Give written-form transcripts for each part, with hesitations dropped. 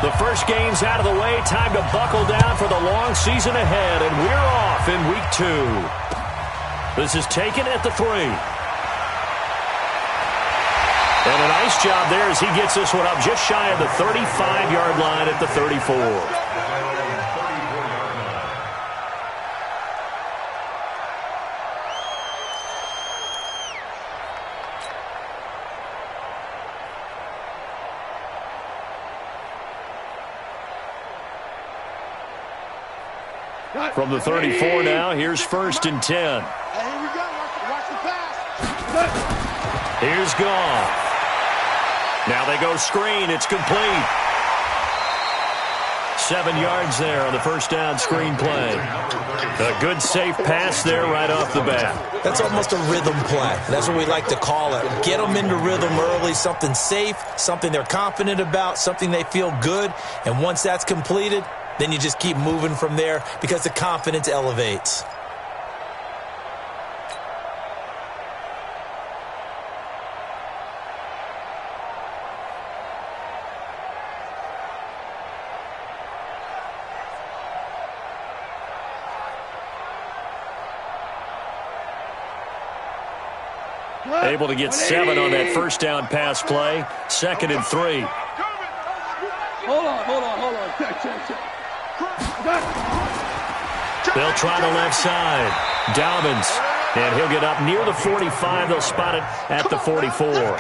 The first game's out of the way. Time to buckle down for the long season ahead, and we're off in week 2. This is taken at the 3. And a nice job there as he gets this one up just shy of the 35-yard line at the 34. From the 34 now, here's 1st and 10. Hey, here we go. Watch the pass. Here's Goff. Now they go screen. It's complete. 7 yards there on the first down screen play. A good, safe pass there right off the bat. That's almost a rhythm play. That's what we like to call it. Get them into rhythm early, something safe, something they're confident about, something they feel good. And once that's completed, then you just keep moving from there because the confidence elevates. Able to get 7 on that first down pass play. 2nd and 3. Hold on. Check. They'll try the left side. Dobbins. And he'll get up near the 45. They'll spot it at the 44.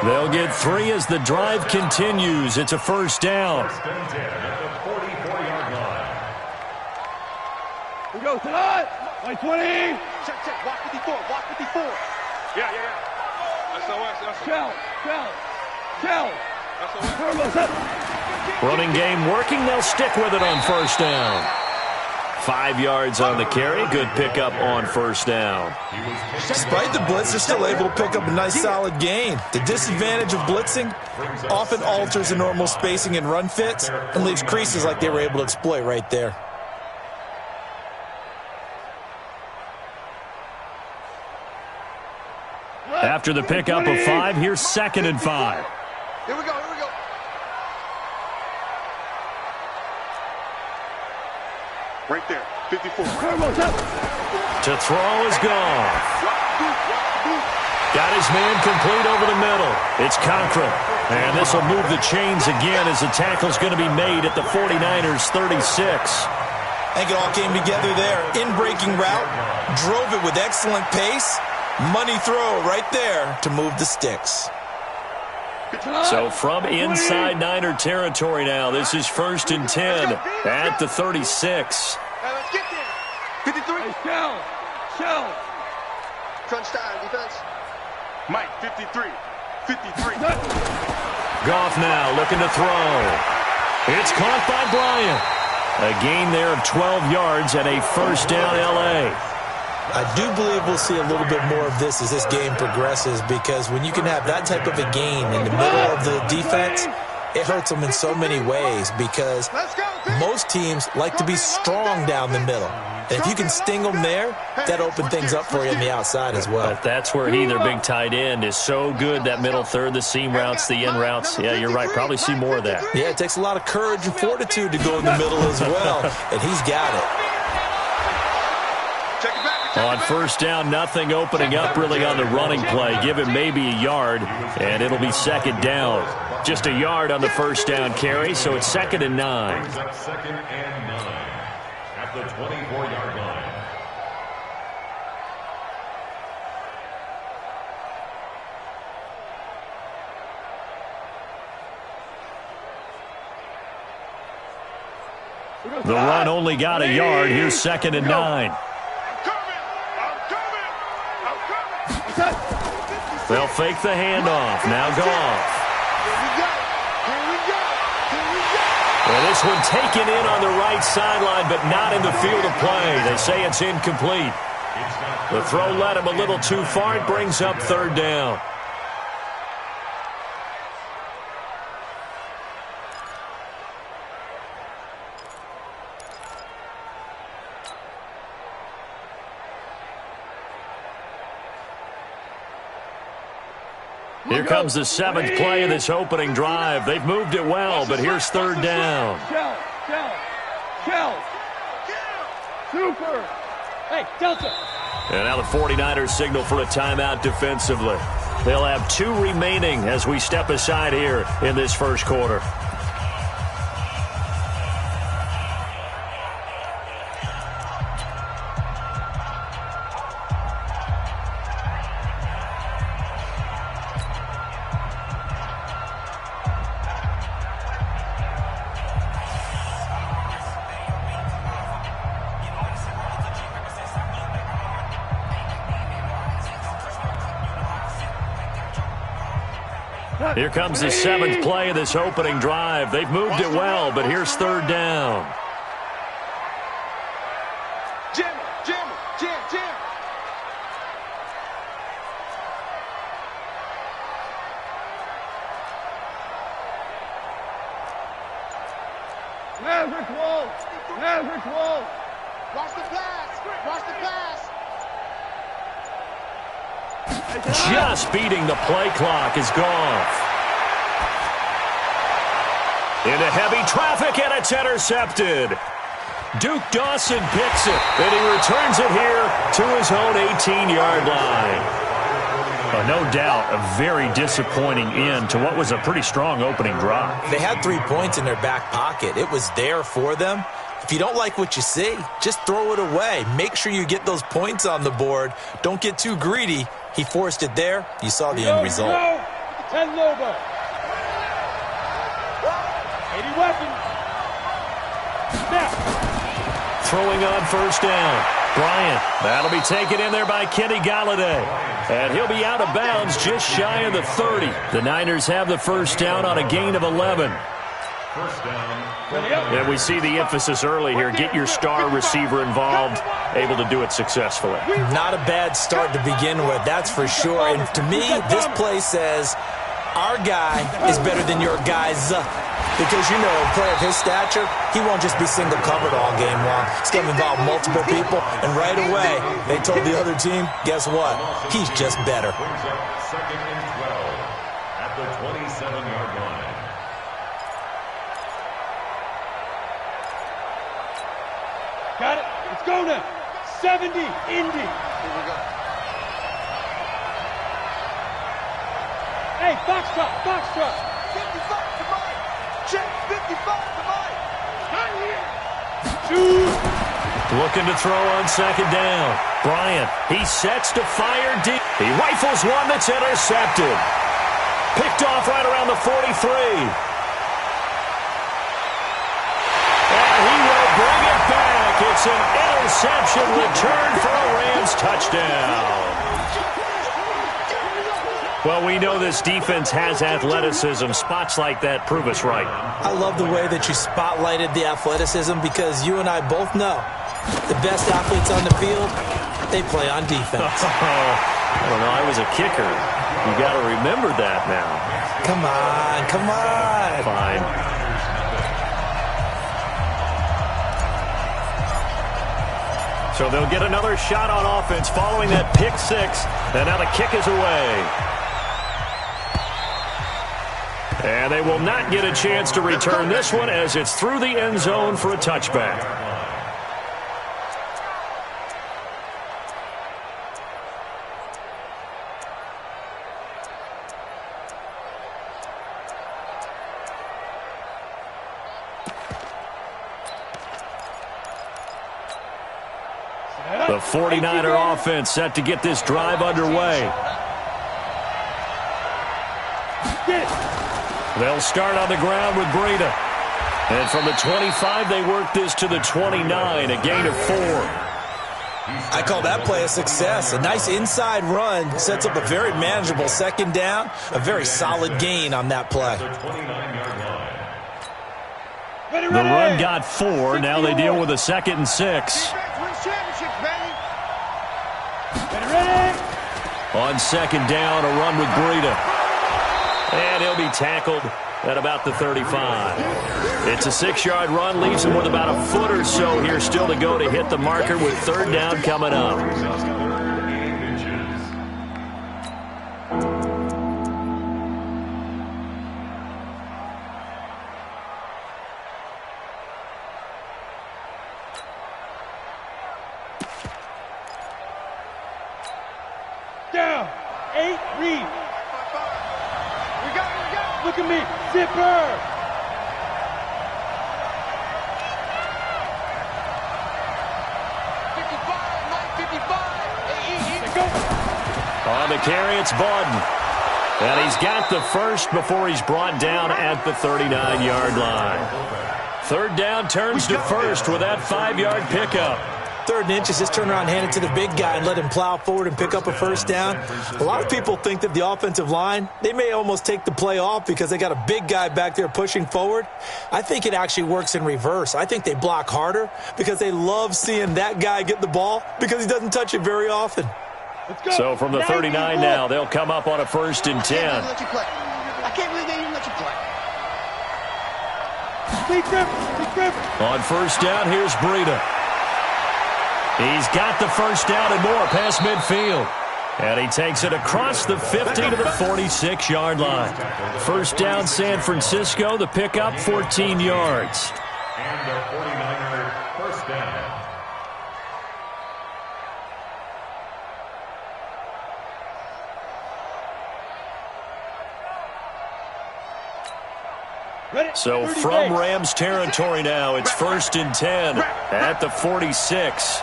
They'll get 3 as the drive continues. It's a first down. We go tonight. 20. Check. Walk 54. Yeah. SOS. Shell. Running game working. They'll stick with it on first down. 5 yards on the carry. Good pickup on first down. Despite the blitz, they're still able to pick up a nice solid gain. The disadvantage of blitzing often alters the normal spacing and run fits and leaves creases like they were able to exploit right there. After the pickup of 5, here's 2nd and 5. Here we go. Right there, 54. To throw is gone. Got his man complete over the middle. It's Conklin. And this will move the chains again as the tackle's going to be made at the 49ers 36. I think it all came together there. In-breaking route, drove it with excellent pace. Money throw right there to move the sticks. So from inside Niner territory now, this is 1st and 10 at the 36. Hey, let's get there. 53. Hey, shell. Crunch time, defense. Mike, 53. Goff now looking to throw. It's caught by Bryant. A gain there of 12 yards and a first down L.A. I do believe we'll see a little bit more of this as this game progresses, because when you can have that type of a gain in the middle of the defense, it hurts them in so many ways, because most teams like to be strong down the middle. And if you can sting them there, that opens things up for you on the outside as well. But that's where their big tight end, is so good, that middle third, the seam routes, the in routes. Yeah, you're right. Probably see more of that. Yeah, it takes a lot of courage and fortitude to go in the middle as well, and he's got it. On first down, nothing opening up really on the running play. Give him maybe a yard, and it'll be 2nd down. Just a yard on the first down carry, so it's 2nd and 9. 2nd and 9 at the 24-yard line. The run only got a yard. Here's 2nd and 9. They'll fake the handoff. Now Goff. Well, this one taken in on the right sideline, but not in the field of play. They say it's incomplete. The throw led him a little too far. It brings up 3rd down. Here comes the 7th play of this opening drive. They've moved it well, but here's 3rd down. Super. Hey, Delta. And now the 49ers signal for a timeout defensively. They'll have 2 remaining as we step aside here in this first quarter. Here comes the 7th play of this opening drive. They've moved it well, but here's 3rd down. Jam. Maverick wall. Watch the pass. Just beating the play clock is Goff. Into heavy traffic, and it's intercepted. Duke Dawson picks it, and he returns it here to his own 18-yard line. No doubt, a very disappointing end to what was a pretty strong opening drive. They had 3 points in their back pocket. It was there for them. If you don't like what you see, just throw it away. Make sure you get those points on the board. Don't get too greedy. He forced it there. You saw the end result. 10 Lobo. 80 weapons. Snap. Throwing on 1st down. Bryant. That'll be taken in there by Kenny Golladay. And he'll be out of bounds just shy of the 30. The Niners have the 1st down on a gain of 11. 1st down. And we see the emphasis early here. Get your star receiver involved, able to do it successfully. Not a bad start to begin with, that's for sure. And to me, this play says our guy is better than your guys. Because, you know, a player of his stature, he won't just be single covered all game long. It's going to involve multiple people. And right away, they told the other team, guess what? He's just better. 2nd and 12 at the 27-yard line. Got it. Let's go now. 70, Indy. Here we go. Hey, Foxtrot. 55 to Mike. Check, 55 to Mike. Not here. Shoot. Looking to throw on 2nd down. Bryant, he sets to fire deep. He rifles one that's intercepted. Picked off right around the 43. And he will bring it back. It's an interception return for a Rams touchdown. Well, we know this defense has athleticism. Spots like that prove us right. I love the way that you spotlighted the athleticism because you and I both know the best athletes on the field, they play on defense. I don't know. I was a kicker. You got to remember that now. Come on. Fine. So they'll get another shot on offense following that pick 6. And now the kick is away. And they will not get a chance to return this one as it's through the end zone for a touchback. The 49er offense set to get this drive underway. They'll start on the ground with Breida. And from the 25, they work this to the 29, a gain of 4. I call that play a success. A nice inside run sets up a very manageable 2nd down, a very solid gain on that play. The run got 4. Now they deal with a 2nd and 6. On 2nd down, a run with Breida. And he'll be tackled at about the 35. It's a 6-yard run, leaves him with about a foot or so here still to go to hit the marker with 3rd down coming up. 8, read. We got it. Look at me. Zipper. On the carry, it's Bawden. And he's got the first before he's brought down at the 39-yard line. Third down turns to first with that 5-yard pickup. 3rd and inches, just turn around, hand it to the big guy, and let him plow forward and pick up a first down. A lot of people think that the offensive line, they may almost take the play off because they got a big guy back there pushing forward. I think it actually works in reverse. I think they block harder because they love seeing that guy get the ball because he doesn't touch it very often. So from the 39 now, they'll come up on a 1st and 10. I can't believe they even let you play. On 1st down, here's Breida. He's got the first down and more past midfield. And he takes it across the 50 to the 46-yard line. 1st down, San Francisco. The pickup, 14 yards. And the 49er 1st down. So from Rams territory now, it's 1st and 10 at the 46.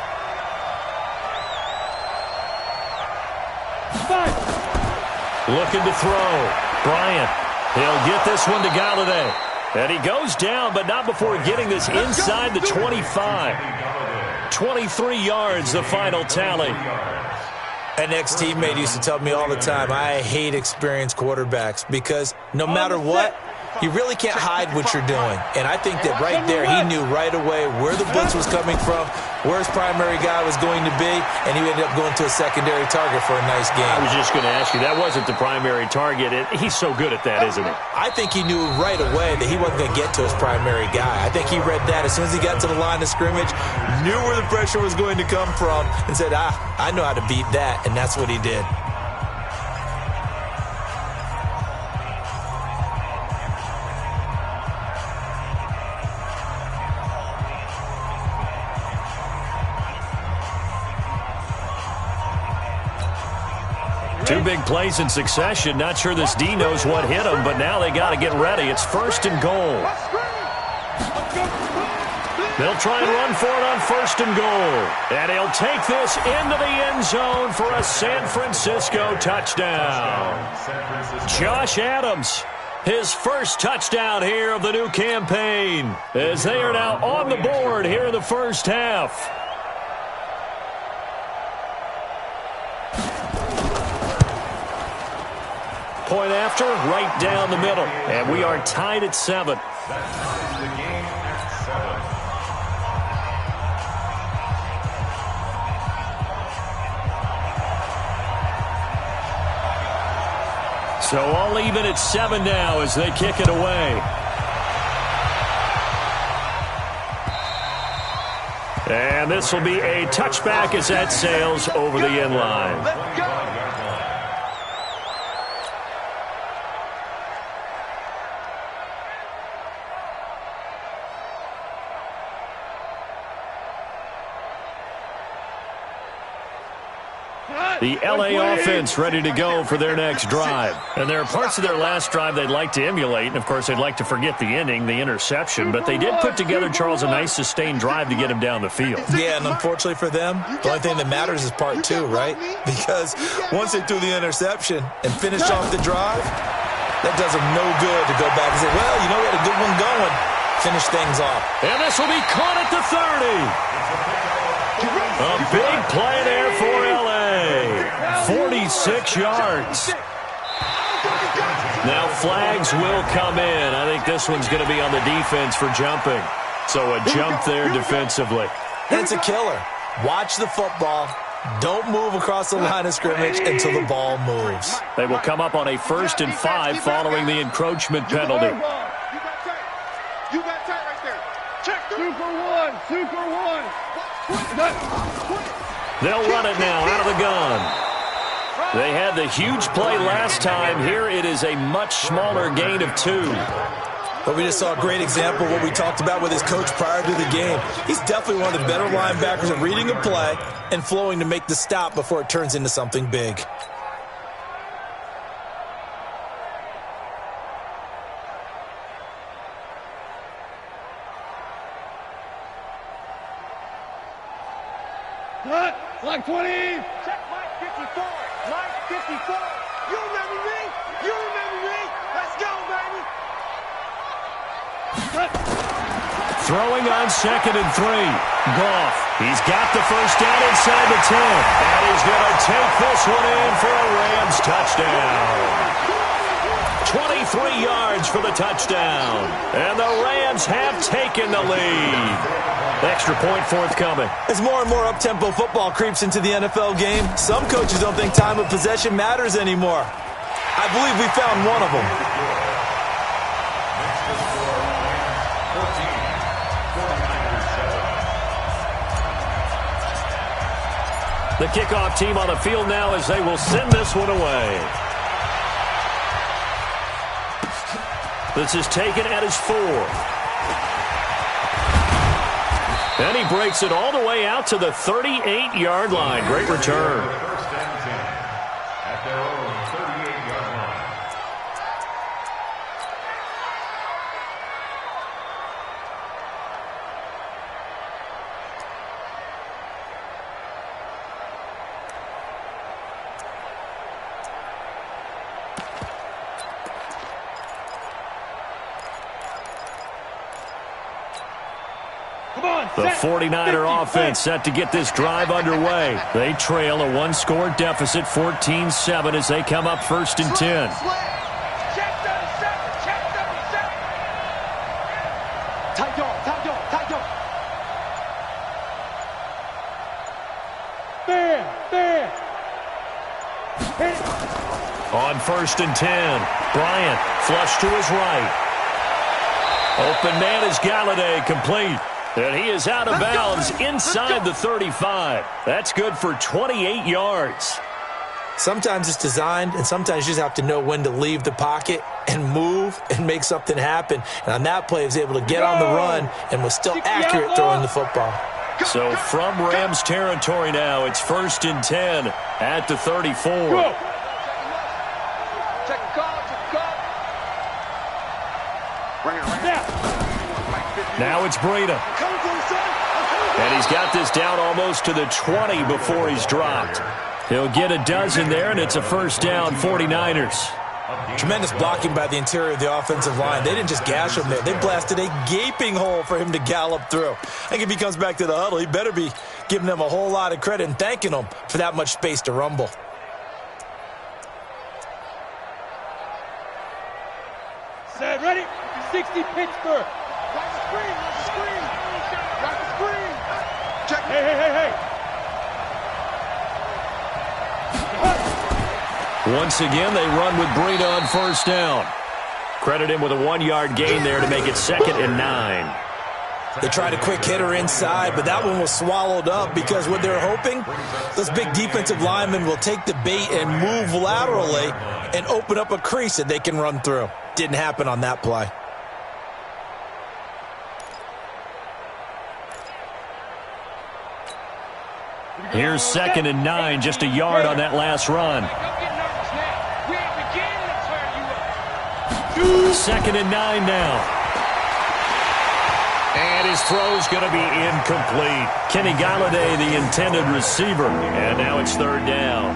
Looking to throw. Bryant. He'll get this one to Galladay. And he goes down, but not before getting this inside the 25. 23 yards, the final tally. An ex-teammate used to tell me all the time, I hate experienced quarterbacks because no matter what, you really can't hide what you're doing. And I think that right there, he knew right away where the blitz was coming from, where his primary guy was going to be, and he ended up going to a secondary target for a nice game. I was just going to ask you, that wasn't the primary target. He's so good at that, isn't he? I think he knew right away that he wasn't going to get to his primary guy. I think he read that as soon as he got to the line of scrimmage, knew where the pressure was going to come from, and said, I know how to beat that, and that's what he did. Two big plays in succession. Not sure this D knows what hit him, but now they got to get ready. It's 1st and goal. They'll try and run for it on 1st and goal. And he'll take this into the end zone for a San Francisco touchdown. Josh Adams, his first touchdown here of the new campaign, as they are now on the board here in the first half. Point after, right down the middle. And we are tied at 7. That ties the game at 7. So all even at 7 now as they kick it away. And this will be a touchback as that sails over the end line. Let's go. The LA offense ready to go for their next drive. And there are parts of their last drive they'd like to emulate. And, of course, they'd like to forget the ending, the interception. But they did put together, Charles, a nice sustained drive to get him down the field. Yeah, and unfortunately for them, the only thing that matters is part 2, right? Because once they threw the interception and finished off the drive, that does them no good to go back and say, well, you know, we had a good one going. Finish things off. And this will be caught at the 30. A big play there for LA. 46 yards. Now flags will come in. I think this one's going to be on the defense for jumping. So a jump there defensively. That's a killer. Watch the football. Don't move across the line of scrimmage until the ball moves. They will come up on a 1st and 5 following the encroachment penalty. You got tight right there. Check. Super one. They'll run it now out of the gun. They had the huge play last time. Here it is a much smaller gain of 2. But we just saw a great example of what we talked about with his coach prior to the game. He's definitely one of the better linebackers at reading a play and flowing to make the stop before it turns into something big. Mike 20. Check Mike 54. Mike 54. You remember me? You remember me? Let's go, baby. Throwing on 2nd and 3. Goff. He's got the first down inside the 10. And he's going to take this one in for a Rams touchdown. 23 yards for the touchdown. And the Rams have taken the lead. Extra point forthcoming. As more and more up-tempo football creeps into the NFL game, some coaches don't think time of possession matters anymore. I believe we found one of them. The kickoff team on the field now as they will send this one away. This is taken at his 4. And he breaks it all the way out to the 38-yard line. Great return. First and 10 at their own 38-yard line. The 49er offense set to get this drive underway. They trail a 1-score deficit, 14-7, as they come up 1st and 10. Check 37. Check 37. Tight dog. Tight dog. Tight dog. There. On 1st and 10, Bryant flush to his right. Open man is Galladay, complete. And he is out of bounds inside the 35. That's good for 28 yards. Sometimes it's designed, and sometimes you just have to know when to leave the pocket and move and make something happen. And on that play, he was able to get on the run and was still accurate throwing the football. So from Rams territory now, it's 1st and 10 at the 34. Go. Check call. Bring it right now. Now it's Breida. And he's got this down almost to the 20 before he's dropped. He'll get a dozen there, and it's a first down, 49ers. Tremendous blocking by the interior of the offensive line. They didn't just gash him there. They blasted a gaping hole for him to gallop through. I think if he comes back to the huddle, he better be giving them a whole lot of credit and thanking them for that much space to rumble. Set, ready? 60 Pittsburgh. Right screen. Right screen. Check. Hey. Once again, they run with Breida on first down. Credit him with a 1-yard gain there to make it 2nd and 9. They tried a quick hitter inside, but that one was swallowed up because what they're hoping, those big defensive linemen will take the bait and move laterally and open up a crease that they can run through. Didn't happen on that play. Here's 2nd and 9, just a yard on that last run. 2nd and 9 now. And his throw's going to be incomplete. Kenny Galladay, the intended receiver. And now it's 3rd down.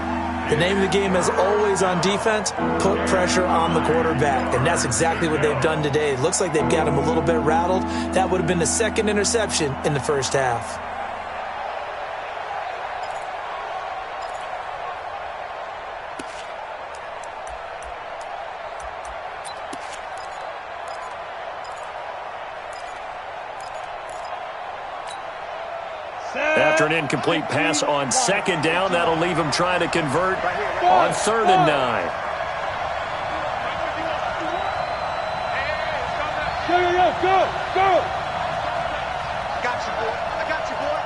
The name of the game is always on defense, put pressure on the quarterback. And that's exactly what they've done today. It looks like they've got him a little bit rattled. That would have been the 2nd interception in the first half. After an incomplete pass on 2nd down, that'll leave him trying to convert on 3rd and 9. Go. I got you, boy.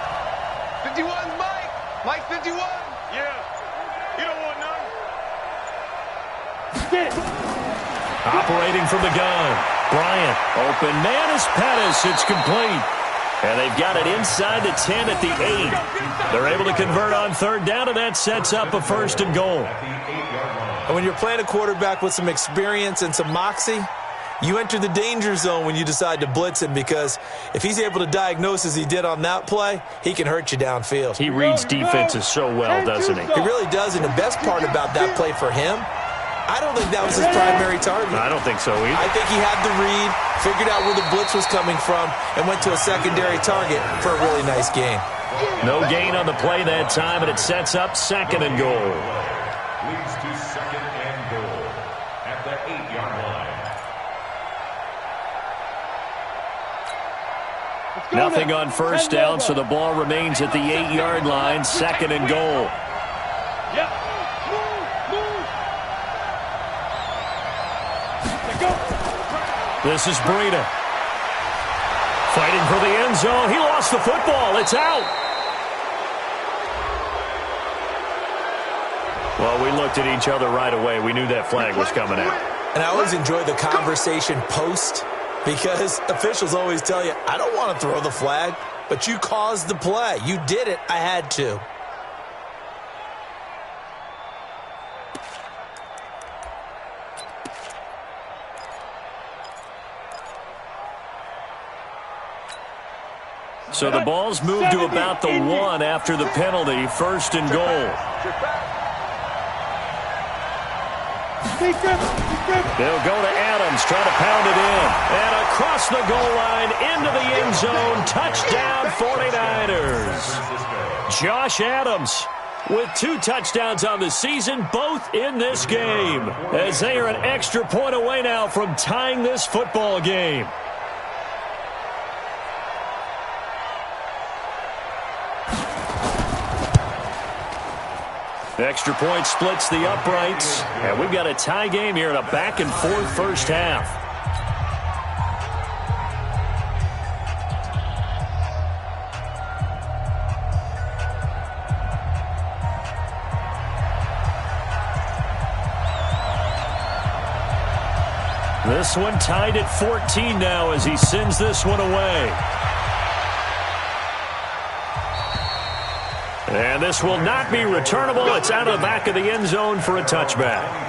51, Mike. Mike 51. Yeah. You don't want none. Operating from the gun. Bryant. Open man is Pettis. It's complete. And they've got it inside the 10 at the 8. They're able to convert on 3rd down, and that sets up a 1st and goal. And when you're playing a quarterback with some experience and some moxie, You enter the danger zone when you decide to blitz him, because if he's able to diagnose as he did on that play, he can hurt you downfield. He reads defenses so well, doesn't he? He really does, and the best part about that play for him, I don't think that was his primary target. I don't think so either. I think he had the read, figured out where the blitz was coming from, and went to a secondary target for a really nice gain. No gain on the play that time, and it sets up 2nd and goal. Leads to 2nd and goal at the 8-yard line. Nothing on first down, so the ball remains at the 8-yard line, 2nd and goal. This is Breida. Fighting for the end zone. He lost the football. It's out. Well, we looked at each other right away. We knew that flag was coming out. And I always enjoy the conversation post, because officials always tell you, I don't want to throw the flag, but you caused the play. You did it. I had to. So the ball's moved to about the 1 after the penalty, 1st and goal. They'll go to Adams, try to pound it in. And across the goal line, into the end zone, touchdown 49ers. Josh Adams with 2 touchdowns on the season, both in this game, as they are an extra point away now from tying this football game. Extra point splits the uprights, and we've got a tie game here in a back-and-forth first half. This one tied at 14 now as he sends this one away. And this will not be returnable. It's out of the back of the end zone for a touchback.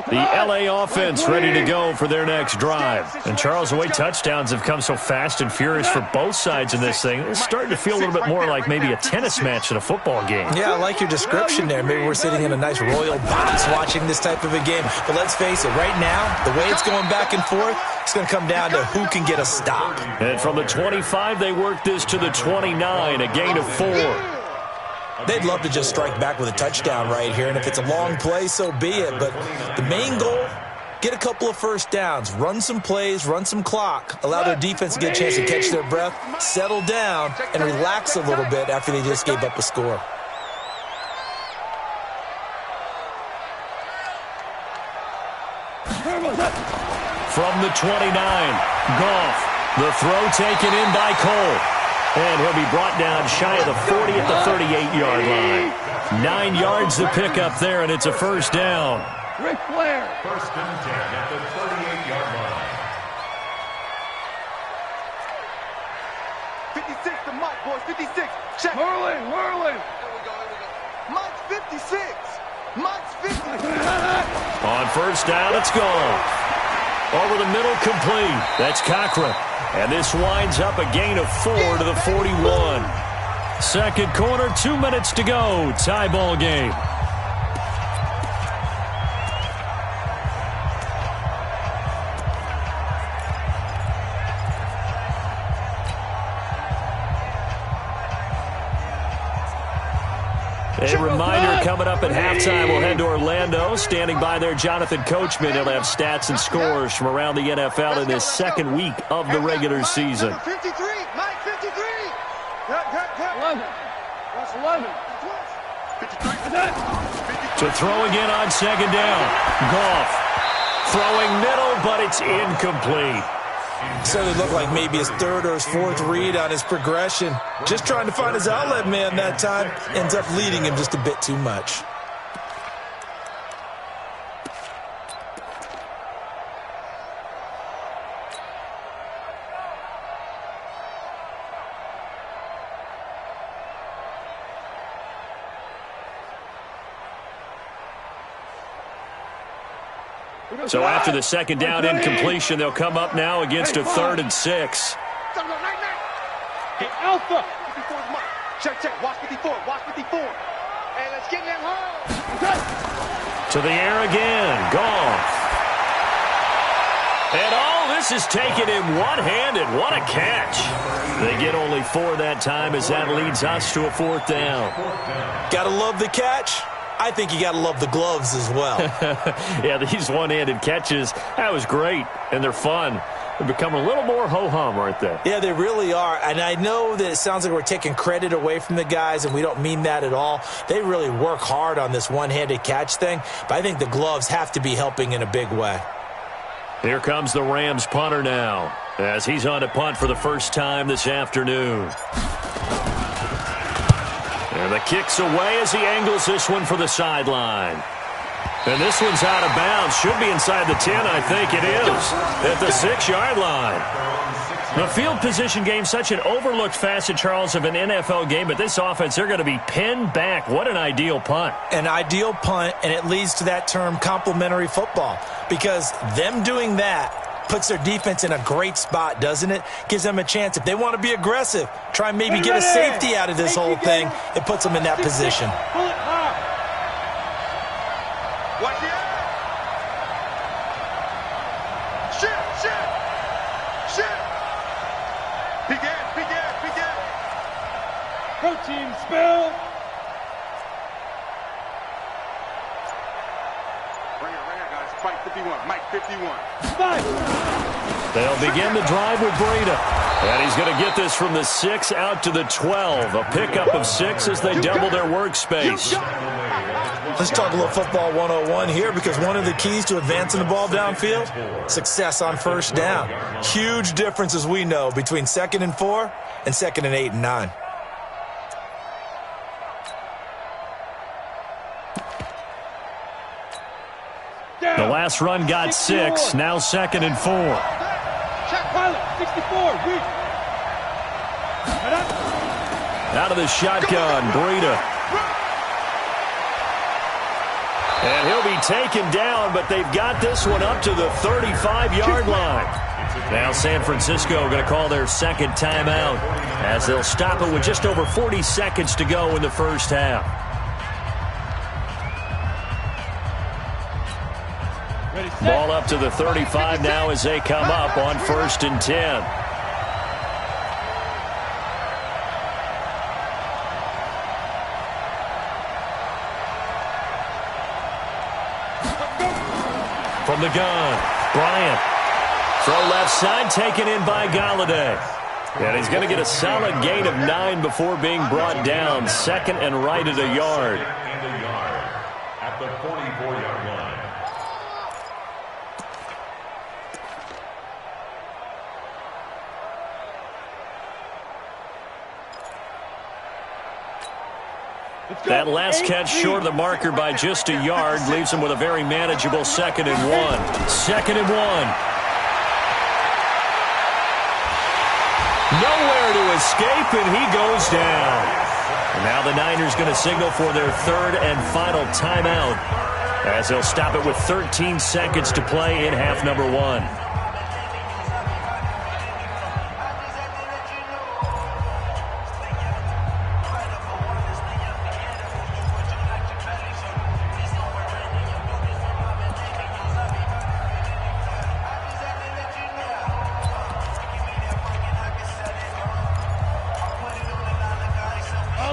The LA offense ready to go for their next drive. And Charles, the way touchdowns have come so fast and furious for both sides in this thing, it's starting to feel a little bit more like maybe a tennis match than a football game. Yeah, I like your description there. Maybe we're sitting in a nice royal box watching this type of a game. But let's face it, right now, the way it's going back and forth, it's going to come down to who can get a stop. And from the 25, they work this to the 29, a gain of 4. They'd love to just strike back with a touchdown right here, and if it's a long play, so be it. But the main goal, get a couple of first downs, run some plays, run some clock, allow their defense to get a chance to catch their breath, settle down, and relax a little bit after they just gave up a score. From the 29, Goff, the throw taken in by Cole. And he'll be brought down shy of the 40 at the 38-yard line. 9 yards to pick up there, and it's a first down. Ric Flair. 1st and 10 at the 38-yard line. 56 to Mike, boys. 56. Check. Merlin. Here we go. Mike's 56. Mike's 50. On first down, it's gone. Over the middle, complete. That's Cochran. And this winds up a gain of 4 to the 41. Second quarter, 2 minutes to go. Tie ball game. A reminder coming up at halftime, we'll head to Orlando. Standing by there, Jonathan Coachman. He'll have stats and scores from around the NFL in this second week of the regular season. 53. Mike, 53. 11. That's 11. 53. To throw again on second down. Goff throwing middle, but it's incomplete. So it looked like maybe his 3rd or his 4th read on his progression. Just trying to find his outlet man that time. Ends up leading him just a bit too much. So after the second down incompletion, they'll come up now against a 3rd and 6. Hey, Alpha. 54's mark. Check. Watch 54. Hey, let's get in that hole. To the air again. Goff. And all this is taken in one-handed. What a catch. They get only 4 that time as that leads us to a 4th down. Gotta love the catch. I think you gotta love the gloves as well. Yeah, these one-handed catches, that was great, and they're fun. They become a little more ho-hum, aren't they? Yeah, they really are. And I know that it sounds like we're taking credit away from the guys, and we don't mean that at all. They really work hard on this one-handed catch thing, but I think the gloves have to be helping in a big way. Here comes the Rams punter now, as he's on to punt for the first time this afternoon. And the kick's away as he angles this one for the sideline. And this one's out of bounds. Should be inside the 10, I think it is, at the 6-yard line. The field position game, such an overlooked facet, Charles, of an NFL game, but this offense, they're going to be pinned back. What an ideal punt. An ideal punt, and it leads to that term complementary football, because them doing that puts their defense in a great spot, doesn't it? Gives them a chance. If they want to be aggressive, try and maybe get a safety out of this whole thing, it puts them in that position. Watch the air. Shit. Begin. Protein spill. Bring it, guys. Fight 51. Mike 51. 5. They'll begin the drive with Breida. And he's going to get this from the 6 out to the 12. A pickup of 6 as they double their workspace. Let's talk a little football 101 here, because one of the keys to advancing the ball downfield, success on first down. Huge difference, as we know, between 2nd and 4 and 2nd and 8 and 9. The last run got 6, now 2nd and 4. Check pilot, 64, weak. Out of the shotgun, Breida. And he'll be taken down, but they've got this one up to the 35-yard line. Now San Francisco going to call their second timeout, as they'll stop it with just over 40 seconds to go in the first half. Ball up to the 35 now as they come up on 1st and 10. From the gun, Bryant. Throw left side, taken in by Galladay. And he's going to get a solid gain of 9 before being brought down. 2nd and right at a yard. At the 44-yard line. That last catch short of the marker by just a yard leaves him with a very manageable 2nd and 1. 2nd and 1. Nowhere to escape, and he goes down. And now the Niners going to signal for their 3rd and final timeout, as they'll stop it with 13 seconds to play in half number 1.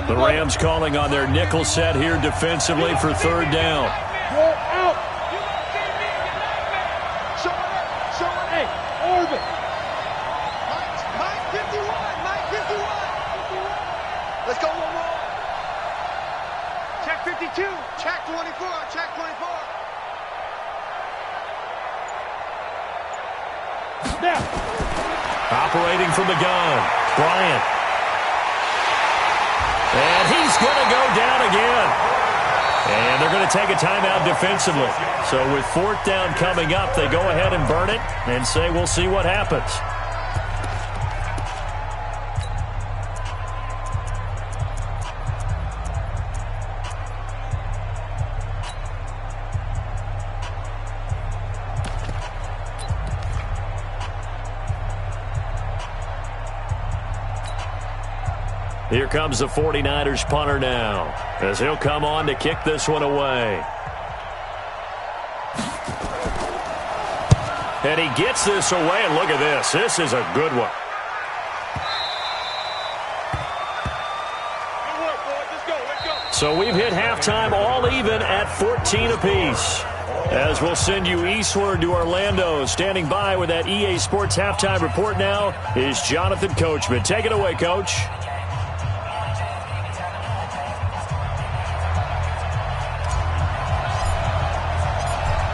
The Rams calling on their nickel set here defensively for 3rd down. Out. Hey, Orbit. Mike 51. Let's go one more. Check 52. Check 24. Now. Operating from the gun, Bryant. And he's going to go down again. And they're going to take a timeout defensively. So with 4th down coming up, they go ahead and burn it and say we'll see what happens. Here comes the 49ers punter now, as he'll come on to kick this one away. And he gets this away, and look at this. This is a good one. So we've hit halftime all even at 14 apiece. As we'll send you eastward to Orlando. Standing by with that EA Sports halftime report now is Jonathan Coachman. Take it away, Coach.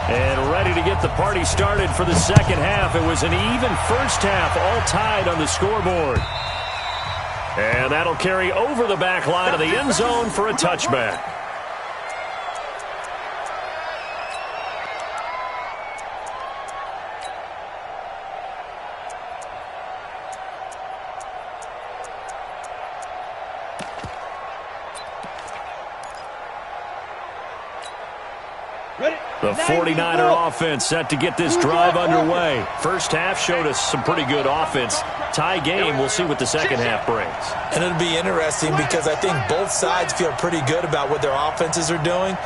And ready to get the party started for the second half. It was an even first half, all tied on the scoreboard. And that'll carry over the back line of the end zone for a touchback. The 49er offense set to get this drive underway. First half showed us some pretty good offense. Tie game, we'll see what the second half brings. And it'll be interesting because I think both sides feel pretty good about what their offenses are doing.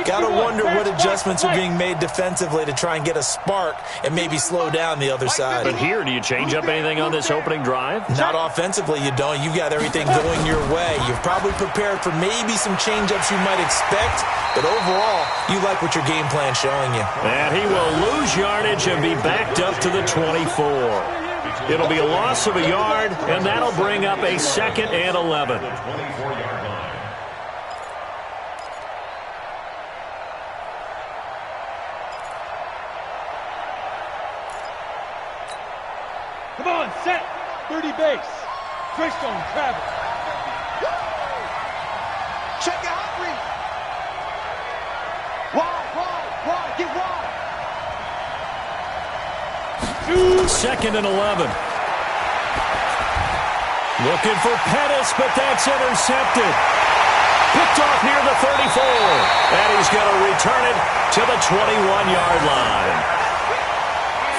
Got to wonder what adjustments are being made defensively to try and get a spark and maybe slow down the other side. But here, do you change up anything on this opening drive? Not offensively, you don't. You've got everything going your way. You've probably prepared for maybe some change-ups you might expect, but overall, you like what your game plan's showing you. And he will lose yardage and be backed up to the 24. It'll be a loss of a yard, and that'll bring up a 2nd and 11. Come on, set. 30 base. Dragstone, travel. Check it out, read. Wide. Get wide. 2nd and 11. Looking for Pettis, but that's intercepted. Picked off near the 34. And he's going to return it to the 21-yard line.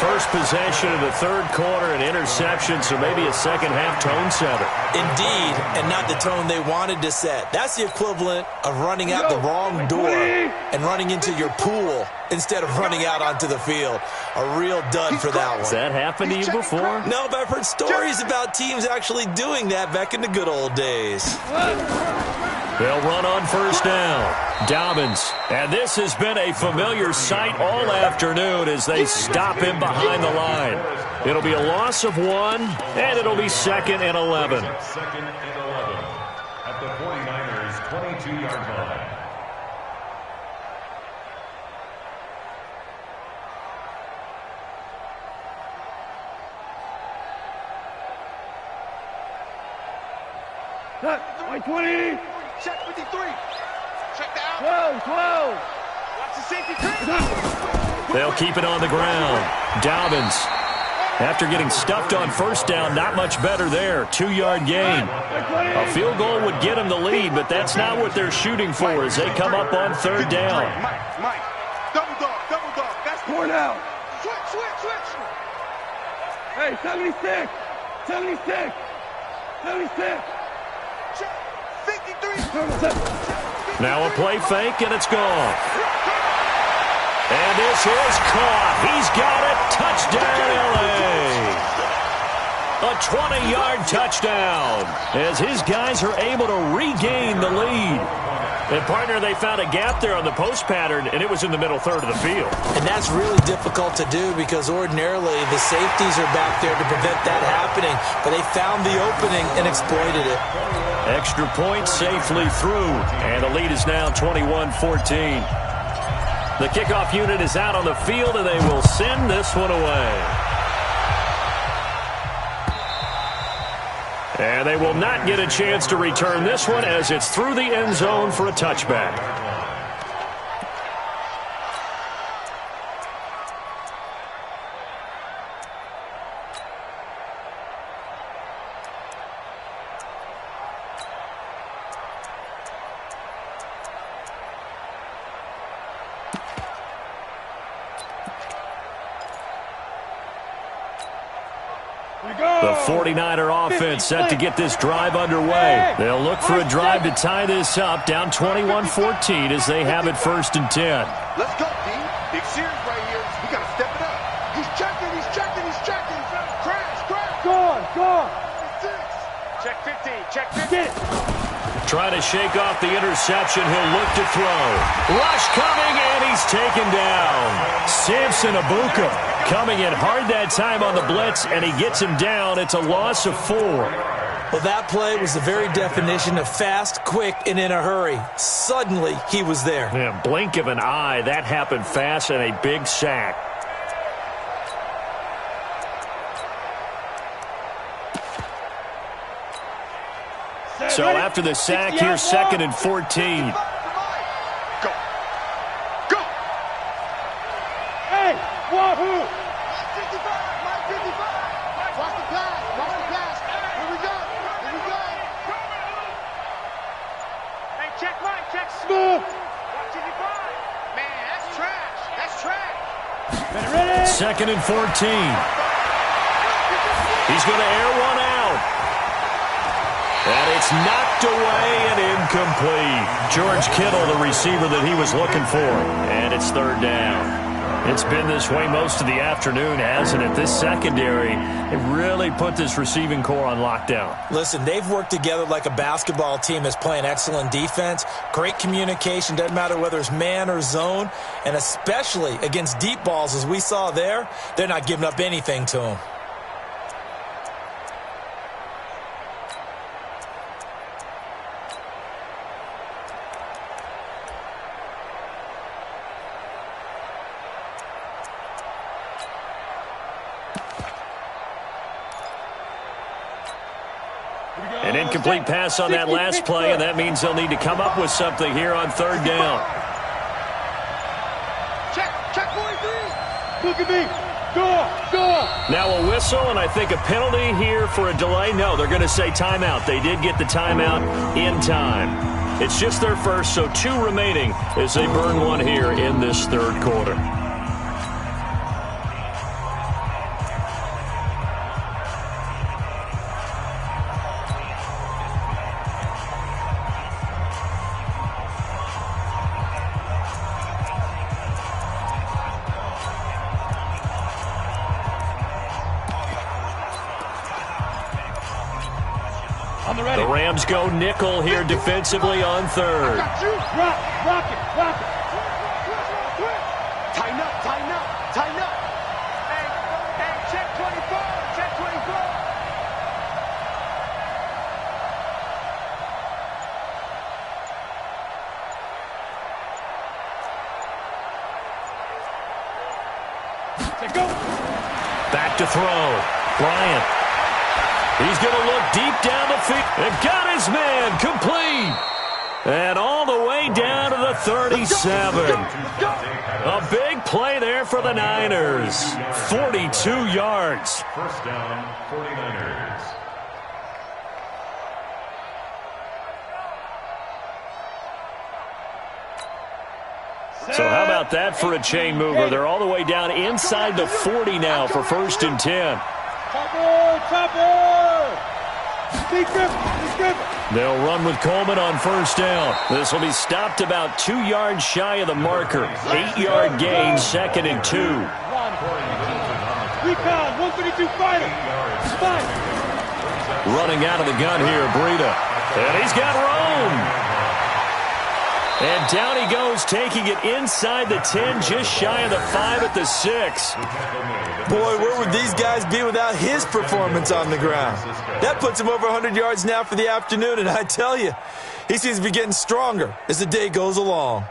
First possession of the third quarter, an interception, so maybe a second-half tone setter. Indeed, and not the tone they wanted to set. That's the equivalent of running out the wrong door and running into your pool instead of running out onto the field. A real dud for that one. Has that happened to you before? No, but I've heard stories about teams actually doing that back in the good old days. They'll run on first down. Dobbins. And this has been a familiar sight all afternoon as they stop him behind the line. It'll be a loss of 1, and it'll be 2nd and 11. 2nd and 11 at the 49ers' 22-yard line. Cut. 20. Check 53. Check the out. 12. Watch the safety. They'll keep it on the ground. Dobbins, after getting stuffed on first down, not much better there. 2-yard gain. A field goal would get them the lead, but that's not what they're shooting for as they come up on third down. Mike. Double dog. That's 4 down. Switch. Hey, 76. Check. 53. Now a play fake, and it's gone. And this is caught. He's got it. Touchdown, L.A. A 20-yard touchdown as his guys are able to regain the lead. And, partner, they found a gap there on the post pattern, and it was in the middle third of the field. And that's really difficult to do because ordinarily the safeties are back there to prevent that happening. But they found the opening and exploited it. Extra point safely through, and the lead is now 21-14. The kickoff unit is out on the field, and they will send this one away. And they will not get a chance to return this one as it's through the end zone for a touchback. The 49er offense set to get this drive underway. They'll look for a drive to tie this up, down 21-14 as they have it 1st and 10. Let's go, D. Big series right here. We got to step it up. He's checking. Crash. Gone. Check 15. Get it. Trying to shake off the interception. He'll look to throw. Rush coming, and he's taken down. Samson Abuka coming in hard that time on the blitz, and he gets him down. It's a loss of 4. Well, that play was the very definition of fast, quick, and in a hurry. Suddenly, he was there. Yeah, blink of an eye. That happened fast, and a big sack. So after the sack, here's 2nd and 14. Go. Hey, wahoo! 55, Mike 55. Watch the pass. Here we go. Hey, check Mike, check smooth. Watch 55. Man, that's trash. Ready? 2nd and 14. He's going to air one out. And it's knocked away and incomplete. George Kittle, the receiver that he was looking for. And it's 3rd down. It's been this way most of the afternoon, hasn't it? This secondary, it really put this receiving core on lockdown. Listen, they've worked together like a basketball team that's playing excellent defense. Great communication, doesn't matter whether it's man or zone. And especially against deep balls, as we saw there, they're not giving up anything to them. An incomplete pass on that last play, and that means they'll need to come up with something here on 3rd down. Check 43. Look at me. Go. Now a whistle, and I think a penalty here for a delay. No, they're going to say timeout. They did get the timeout in time. It's just their first, so 2 remaining as they burn one here in this 3rd quarter. The Rams go nickel here defensively on 3rd. Rock it. Tighten up. Hey, check 24. Go. Back to throw. Bryant. He's going to look deep down the field. And got his man complete. And all the way down to the 37. A big play there for the Niners. 42 yards. 1st down, 49ers. So how about that for a chain mover? They're all the way down inside the 40 now for 1st and 10. Chopper! He's good. They'll run with Coleman on 1st down. This will be stopped about 2 yards shy of the marker. 8-yard gain, 2nd and 2. Recon, 132 fighter. Running out of the gun here, Breida. And he's got room. And down he goes, taking it inside the 10, just shy of the 5 at the 6. Boy, where would these guys be without his performance on the ground? That puts him over 100 yards now for the afternoon, and I tell you, he seems to be getting stronger as the day goes along.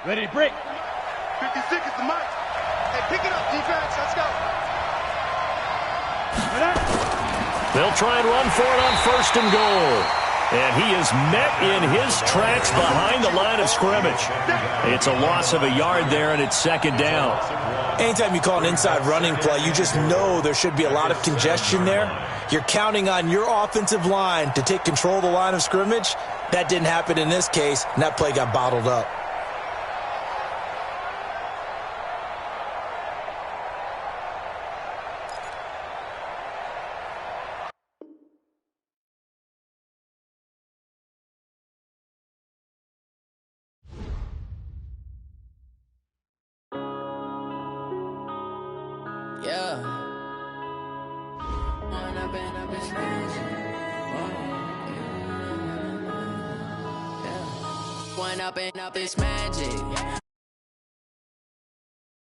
Ready to break. 56 is the mark. Hey, pick it up, defense. Let's go. They'll try and run for it on 1st and goal. And he is met in his tracks behind the line of scrimmage. It's a loss of a yard there, and it's 2nd down. Anytime you call an inside running play, you just know there should be a lot of congestion there. You're counting on your offensive line to take control of the line of scrimmage. That didn't happen in this case, and that play got bottled up. Yeah. One up and up is magic. Yeah. One up and up is magic.